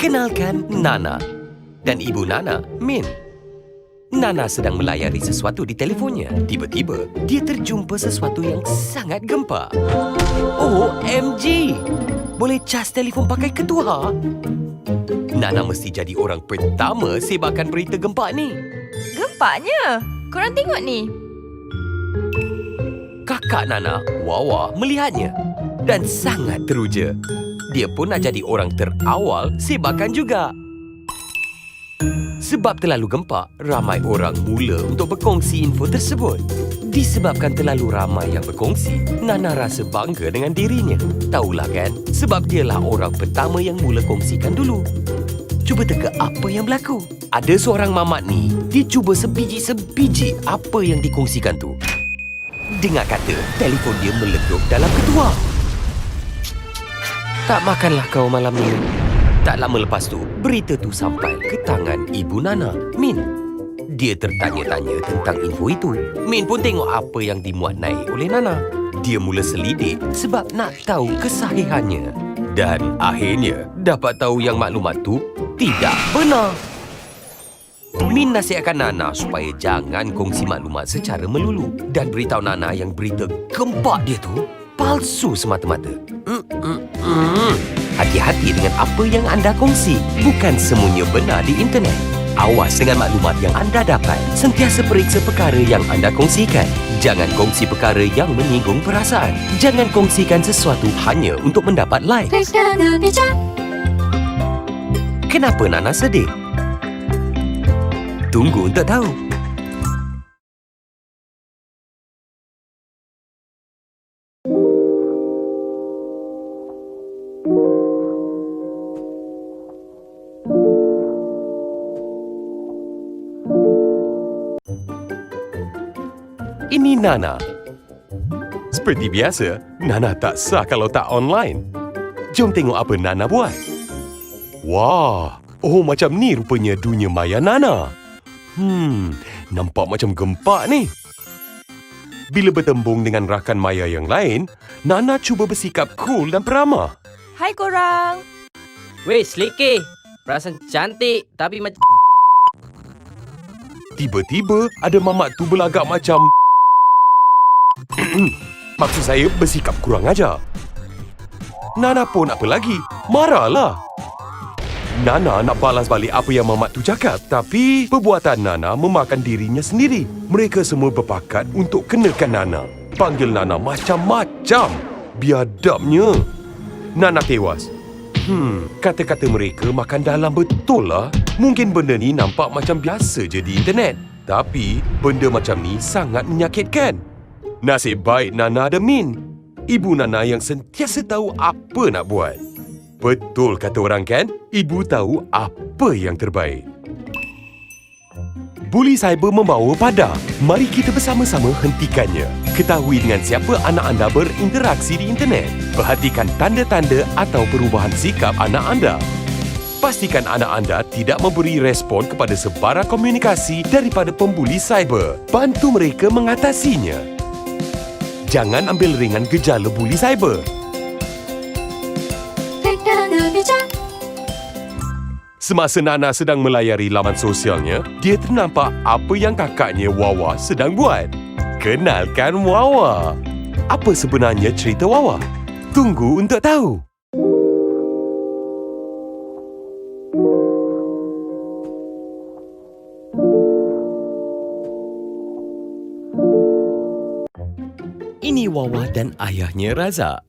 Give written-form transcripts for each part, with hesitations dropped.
Kenalkan Nana dan ibu Nana, Min. Nana sedang melayari sesuatu di telefonnya. Tiba-tiba, dia terjumpa sesuatu yang sangat gempa. OMG! Boleh cas telefon pakai ketua? Nana mesti jadi orang pertama sebarkan berita gempa ni. Gempanya? Korang tengok ni. Kakak Nana, Wawa, melihatnya dan sangat teruja. Dia pun nak jadi orang terawal sebarkan juga. Sebab terlalu gempa, ramai orang mula untuk berkongsi info tersebut. Disebabkan terlalu ramai yang berkongsi, Nana rasa bangga dengan dirinya. Tahulah kan, sebab dialah orang pertama yang mula kongsikan dulu. Cuba teka apa yang berlaku. Ada seorang mamat ni, dia cuba sebiji-sebiji apa yang dikongsikan tu. Dengar kata, telefon dia meletup dalam ketua. Tak makanlah kau malam ni. Tak lama lepas tu, berita tu sampai ke tangan ibu Nana, Min. Dia tertanya-tanya tentang info itu. Min pun tengok apa yang dimuat naik oleh Nana. Dia mula selidik sebab nak tahu kesahihannya. Dan akhirnya dapat tahu yang maklumat tu tidak benar. Min nasihatkan Nana supaya jangan kongsi maklumat secara melulu dan beritahu Nana yang berita gempa dia tu palsu semata-mata. Hati-hati dengan apa yang anda kongsi. Bukan semuanya benar di internet. Awas dengan maklumat yang anda dapat. Sentiasa periksa perkara yang anda kongsikan. Jangan kongsi perkara yang menyinggung perasaan. Jangan kongsikan sesuatu hanya untuk mendapat like. Kenapa Nana sedih? Tunggu untuk tahu. Ini Nana. Seperti biasa, Nana tak sah kalau tak online. Jom tengok apa Nana buat. Wah, macam ni rupanya dunia maya Nana. Nampak macam gempa ni. Bila bertembung dengan rakan maya yang lain, Nana cuba bersikap cool dan peramah. Hai korang. Weh, selekeh. Perasan cantik tapi macam... Tiba-tiba ada mamat tu berlagak macam... Maksud saya bersikap kurang ajar. Nana pun apa lagi? Marahlah. Nana nak balas balik apa yang mamat tu cakap. Tapi perbuatan Nana memakan dirinya sendiri. Mereka semua berpakat untuk kenakan Nana. Panggil Nana macam-macam. Biadabnya. Nana tewas. Kata-kata mereka makan dalam betul lah. Mungkin benda ni nampak macam biasa je di internet. Tapi benda macam ni sangat menyakitkan. Nasib baik Nana ada Min. Ibu Nana yang sentiasa tahu apa nak buat. Betul kata orang kan? Ibu tahu apa yang terbaik. Buli cyber membawa pada. Mari kita bersama-sama hentikannya. Ketahui dengan siapa anak anda berinteraksi di internet. Perhatikan tanda-tanda atau perubahan sikap anak anda. Pastikan anak anda tidak memberi respon kepada sebarang komunikasi daripada pembuli cyber. Bantu mereka mengatasinya. Jangan ambil ringan gejala buli cyber. Semasa Nana sedang melayari laman sosialnya, dia ternampak apa yang kakaknya Wawa sedang buat. Kenalkan Wawa. Apa sebenarnya cerita Wawa? Tunggu untuk tahu. Ini Wawa dan ayahnya Razak.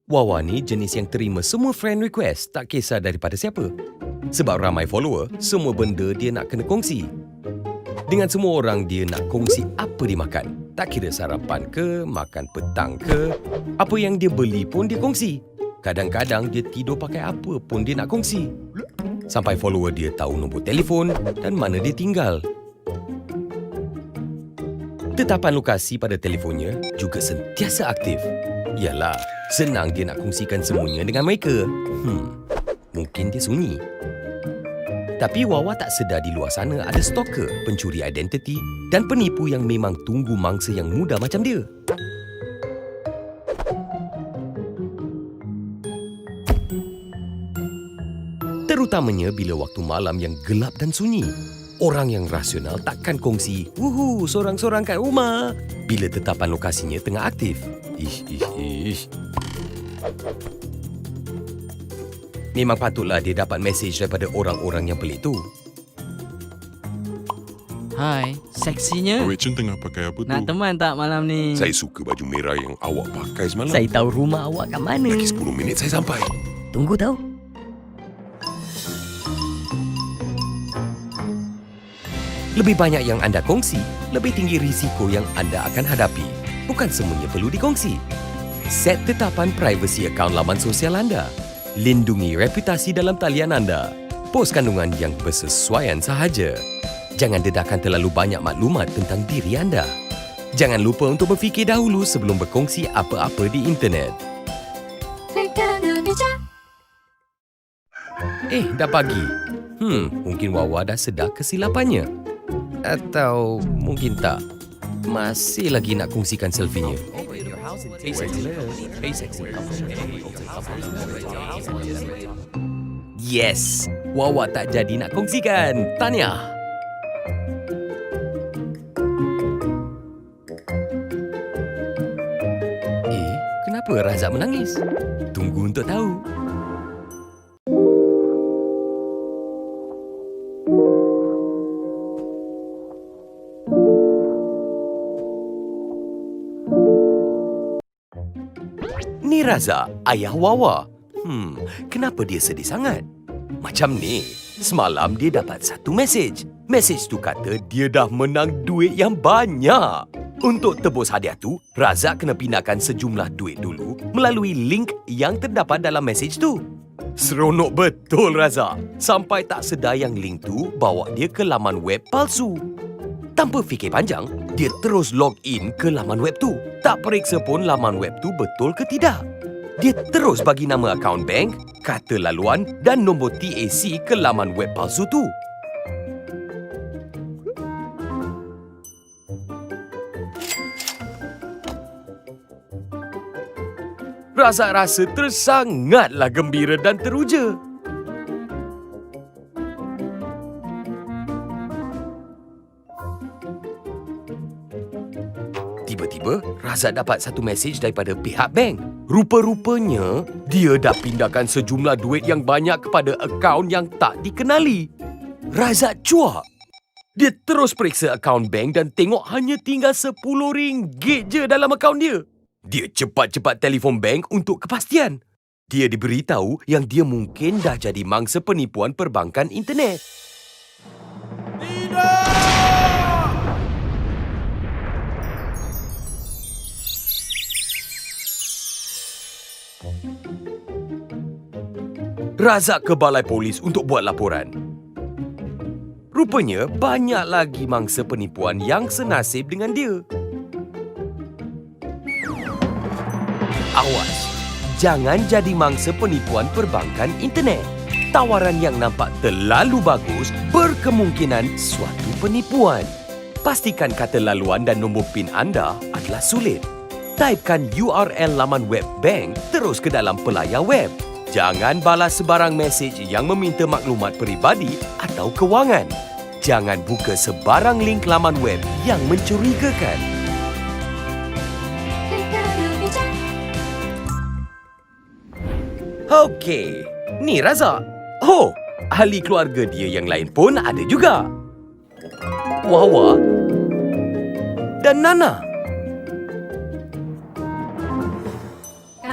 Wawa ni jenis yang terima semua friend request, tak kisah daripada siapa. Sebab ramai follower, semua benda dia nak kena kongsi. Dengan semua orang dia nak kongsi apa dia makan. Tak kira sarapan ke, makan petang ke, apa yang dia beli pun dia kongsi. Kadang-kadang dia tidur pakai apa pun dia nak kongsi. Sampai follower dia tahu nombor telefon dan mana dia tinggal. Tetapan lokasi pada telefonnya juga sentiasa aktif. Yalah, senang dia nak kongsikan semuanya dengan mereka. Mungkin dia sunyi. Tapi Wawa tak sedar di luar sana ada stalker, pencuri identiti dan penipu yang memang tunggu mangsa yang muda macam dia. Terutamanya bila waktu malam yang gelap dan sunyi. Orang yang rasional takkan kongsi, sorang-sorang kat rumah, bila tetapan lokasinya tengah aktif. Ish. Memang patutlah dia dapat mesej daripada orang-orang yang pelik tu. Hai, seksinya. Awak Chen tengah pakai apa tu? Nak teman tak malam ni? Saya suka baju merah yang awak pakai semalam. Saya tahu rumah awak kat mana. Lagi 10 minit saya sampai. Tunggu tahu. Lebih banyak yang anda kongsi, lebih tinggi risiko yang anda akan hadapi. Bukan semuanya perlu dikongsi. Set tetapan privasi akaun laman sosial anda. Lindungi reputasi dalam talian anda. Pos kandungan yang bersesuaian sahaja. Jangan dedahkan terlalu banyak maklumat tentang diri anda. Jangan lupa untuk berfikir dahulu sebelum berkongsi apa-apa di internet. Dah pagi. Mungkin Wawa dah sedar kesilapannya. Atau mungkin tak. Masih lagi nak kongsikan selfie-nya. Yes, Wawa tak jadi nak kongsikan. Tahniah. Kenapa Razak menangis? Tunggu untuk tahu. Ni Razak, ayah Wawa. Kenapa dia sedih sangat? Macam ni, semalam dia dapat satu mesej. Mesej tu kata dia dah menang duit yang banyak. Untuk tebus hadiah tu, Razak kena pindahkan sejumlah duit dulu melalui link yang terdapat dalam mesej tu. Seronok betul Razak. Sampai tak sedar yang link tu bawa dia ke laman web palsu. Tanpa fikir panjang, dia terus log in ke laman web tu. Tak periksa pun laman web tu betul ke tidak. Dia terus bagi nama akaun bank, kata laluan dan nombor TAC ke laman web palsu tu. Razak rasa tersangatlah gembira dan teruja. Tiba-tiba, Razak dapat satu mesej daripada pihak bank. Rupa-rupanya, dia dah pindahkan sejumlah duit yang banyak kepada akaun yang tak dikenali. Razak cuak. Dia terus periksa akaun bank dan tengok hanya tinggal RM10 je dalam akaun dia. Dia cepat-cepat telefon bank untuk kepastian. Dia diberitahu yang dia mungkin dah jadi mangsa penipuan perbankan internet. Razak ke balai polis untuk buat laporan. Rupanya banyak lagi mangsa penipuan yang senasib dengan dia. Awas, jangan jadi mangsa penipuan perbankan internet. Tawaran yang nampak terlalu bagus berkemungkinan suatu penipuan. Pastikan kata laluan dan nombor PIN anda adalah sulit. Typekan URL laman web bank terus ke dalam pelayar web. Jangan balas sebarang mesej yang meminta maklumat peribadi atau kewangan. Jangan buka sebarang link laman web yang mencurigakan. Okey, ni Razak. Oh, ahli keluarga dia yang lain pun ada juga. Wawa dan Nana.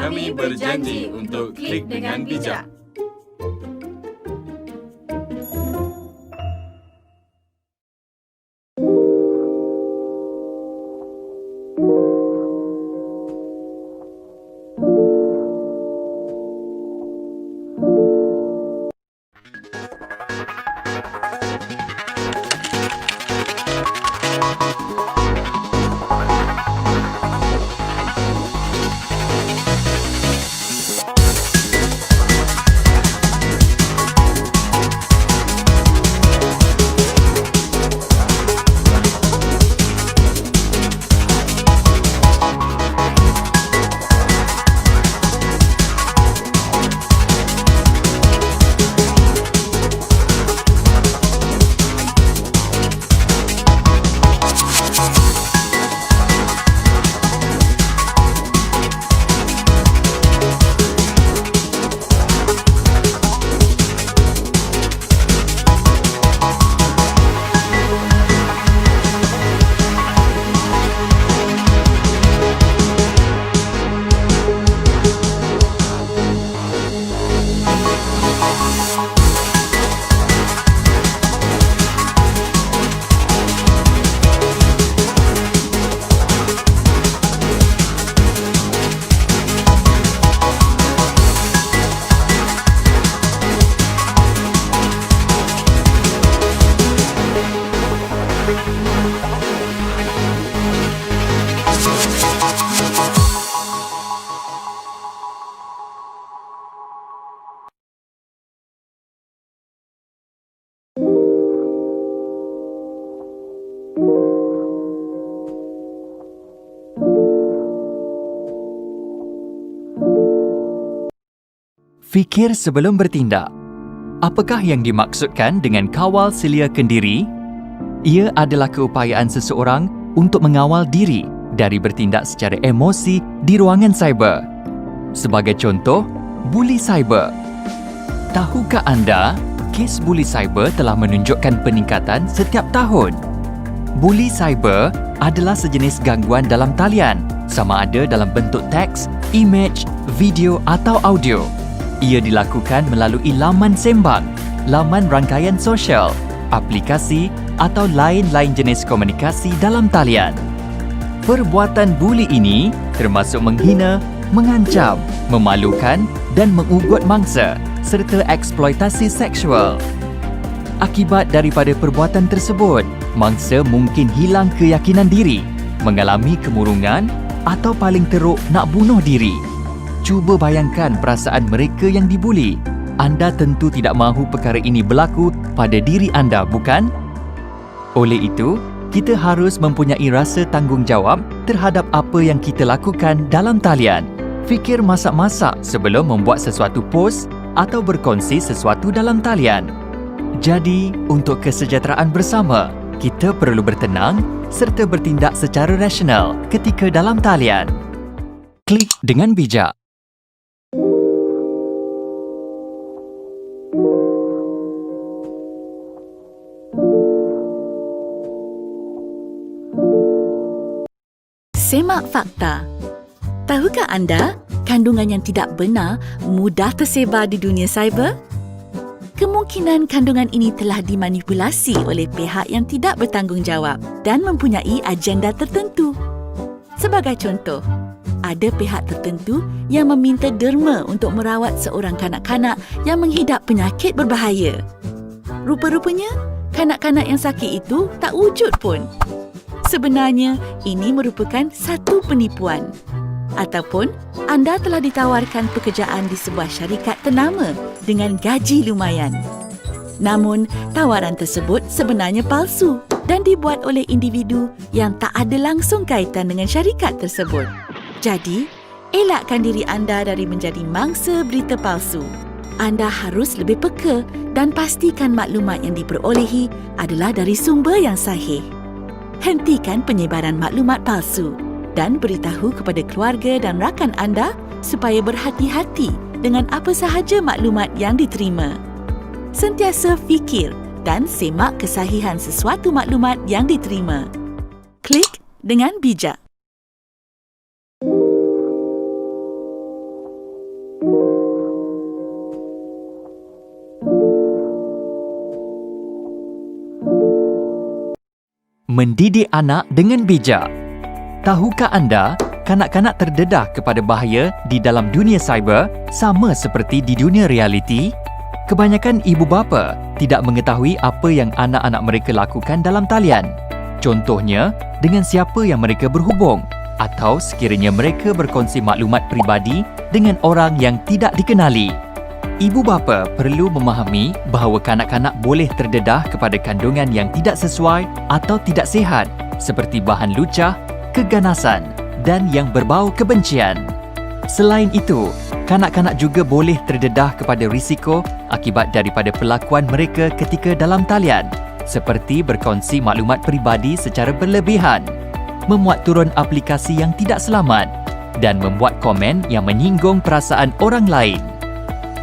Kami berjanji untuk klik dengan bijak. Fikir sebelum bertindak. Apakah yang dimaksudkan dengan kawal selia kendiri? Ia adalah keupayaan seseorang untuk mengawal diri dari bertindak secara emosi di ruangan cyber. Sebagai contoh, buli cyber. Tahukah anda, kes buli cyber telah menunjukkan peningkatan setiap tahun? Buli cyber adalah sejenis gangguan dalam talian, sama ada dalam bentuk teks, imej, video atau audio. Ia dilakukan melalui laman sembang, laman rangkaian sosial, aplikasi atau lain-lain jenis komunikasi dalam talian. Perbuatan buli ini termasuk menghina, mengancam, memalukan dan mengugut mangsa serta eksploitasi seksual. Akibat daripada perbuatan tersebut, mangsa mungkin hilang keyakinan diri, mengalami kemurungan atau paling teruk nak bunuh diri. Cuba bayangkan perasaan mereka yang dibuli. Anda tentu tidak mahu perkara ini berlaku pada diri anda, bukan? Oleh itu, kita harus mempunyai rasa tanggungjawab terhadap apa yang kita lakukan dalam talian. Fikir masak-masak sebelum membuat sesuatu post atau berkongsi sesuatu dalam talian. Jadi, untuk kesejahteraan bersama, kita perlu bertenang serta bertindak secara rasional ketika dalam talian. Klik dengan bijak. Semak fakta. Tahukah anda, kandungan yang tidak benar mudah tersebar di dunia cyber? Kemungkinan kandungan ini telah dimanipulasi oleh pihak yang tidak bertanggungjawab dan mempunyai agenda tertentu. Sebagai contoh, ada pihak tertentu yang meminta derma untuk merawat seorang kanak-kanak yang menghidap penyakit berbahaya. Rupa-rupanya, kanak-kanak yang sakit itu tak wujud pun. Sebenarnya, ini merupakan satu penipuan. Ataupun, anda telah ditawarkan pekerjaan di sebuah syarikat ternama dengan gaji lumayan. Namun, tawaran tersebut sebenarnya palsu dan dibuat oleh individu yang tak ada langsung kaitan dengan syarikat tersebut. Jadi, elakkan diri anda dari menjadi mangsa berita palsu. Anda harus lebih peka dan pastikan maklumat yang diperolehi adalah dari sumber yang sahih. Hentikan penyebaran maklumat palsu dan beritahu kepada keluarga dan rakan anda supaya berhati-hati dengan apa sahaja maklumat yang diterima. Sentiasa fikir dan semak kesahihan sesuatu maklumat yang diterima. Klik dengan bijak. Mendidik anak dengan bijak. Tahukah anda, kanak-kanak terdedah kepada bahaya di dalam dunia cyber sama seperti di dunia realiti? Kebanyakan ibu bapa tidak mengetahui apa yang anak-anak mereka lakukan dalam talian. Contohnya, dengan siapa yang mereka berhubung atau sekiranya mereka berkongsi maklumat peribadi dengan orang yang tidak dikenali. Ibu bapa perlu memahami bahawa kanak-kanak boleh terdedah kepada kandungan yang tidak sesuai atau tidak sihat seperti bahan lucah, keganasan dan yang berbau kebencian. Selain itu, kanak-kanak juga boleh terdedah kepada risiko akibat daripada perlakuan mereka ketika dalam talian seperti berkongsi maklumat peribadi secara berlebihan, memuat turun aplikasi yang tidak selamat dan membuat komen yang menyinggung perasaan orang lain.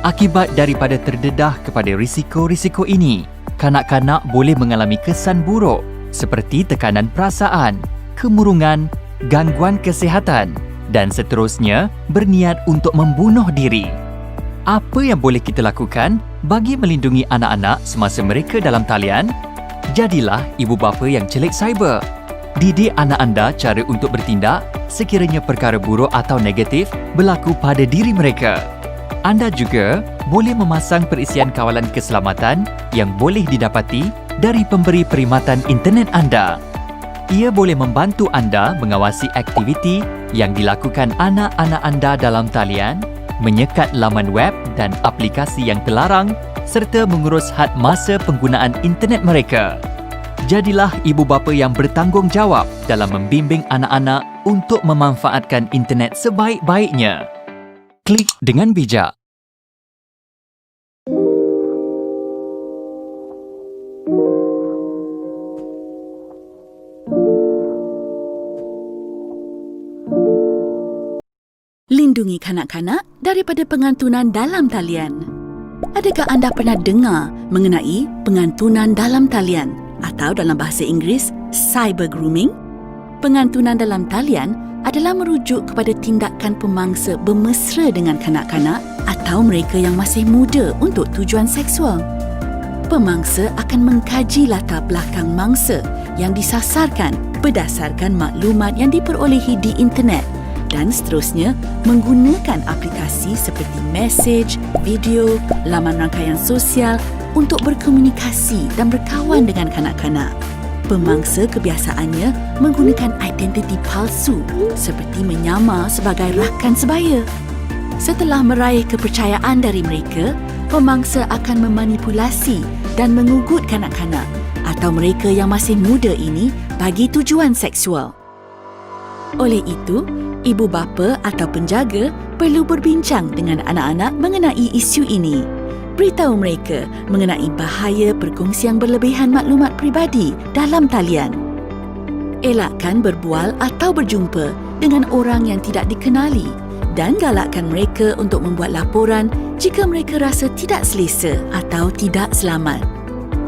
Akibat daripada terdedah kepada risiko-risiko ini, kanak-kanak boleh mengalami kesan buruk seperti tekanan perasaan, kemurungan, gangguan kesihatan dan seterusnya berniat untuk membunuh diri. Apa yang boleh kita lakukan bagi melindungi anak-anak semasa mereka dalam talian? Jadilah ibu bapa yang celik cyber. Didik anak anda cara untuk bertindak sekiranya perkara buruk atau negatif berlaku pada diri mereka. Anda juga boleh memasang perisian kawalan keselamatan yang boleh didapati dari pemberi perkhidmatan internet anda. Ia boleh membantu anda mengawasi aktiviti yang dilakukan anak-anak anda dalam talian, menyekat laman web dan aplikasi yang terlarang serta mengurus had masa penggunaan internet mereka. Jadilah ibu bapa yang bertanggungjawab dalam membimbing anak-anak untuk memanfaatkan internet sebaik-baiknya. Klik dengan bijak. Lindungi kanak-kanak daripada pengantunan dalam talian. Adakah anda pernah dengar mengenai pengantunan dalam talian atau dalam bahasa Inggeris, cyber grooming? Pengantunan dalam talian adalah merujuk kepada tindakan pemangsa bermesra dengan kanak-kanak atau mereka yang masih muda untuk tujuan seksual. Pemangsa akan mengkaji latar belakang mangsa yang disasarkan berdasarkan maklumat yang diperolehi di internet dan seterusnya menggunakan aplikasi seperti mesej, video, laman rangkaian sosial untuk berkomunikasi dan berkawan dengan kanak-kanak. Pemangsa kebiasaannya menggunakan identiti palsu seperti menyamar sebagai rakan sebaya. Setelah meraih kepercayaan dari mereka, pemangsa akan memanipulasi dan mengugut kanak-kanak atau mereka yang masih muda ini bagi tujuan seksual. Oleh itu, ibu bapa atau penjaga perlu berbincang dengan anak-anak mengenai isu ini. Beritahu mereka mengenai bahaya perkongsian berlebihan maklumat peribadi dalam talian. Elakkan berbual atau berjumpa dengan orang yang tidak dikenali dan galakkan mereka untuk membuat laporan jika mereka rasa tidak selesa atau tidak selamat.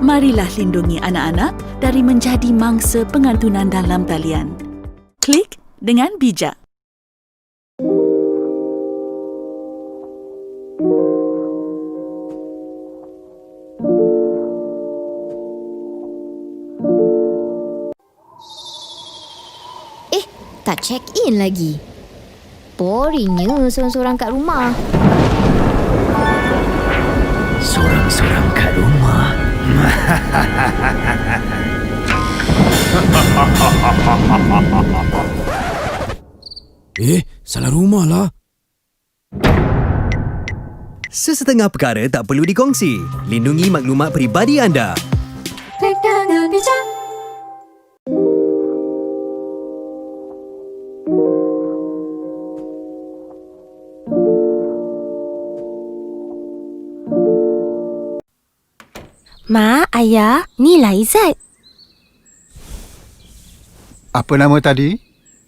Marilah lindungi anak-anak dari menjadi mangsa pengantunan dalam talian. Klik dengan bijak. Tak check in lagi. Boringnya seorang-seorang kat rumah. Sorang-sorang kat rumah. Salah rumah lah. Sesetengah perkara tak perlu dikongsi. Lindungi maklumat peribadi anda. Klik dengan bijak. Mak, Ayah, ni lah Izzat. Apa nama tadi?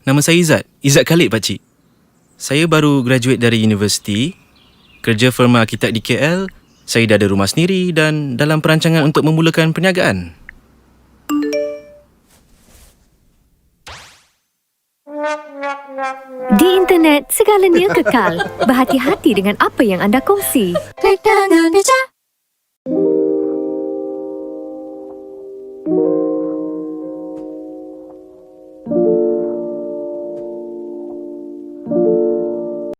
Nama saya Izzat. Izzat Khalid, pakcik. Saya baru graduate dari universiti, kerja firma arkitek di KL, saya dah ada rumah sendiri dan dalam perancangan untuk memulakan perniagaan. Di internet, segalanya kekal. Berhati-hati dengan apa yang anda kongsi. Klik dengan bijak.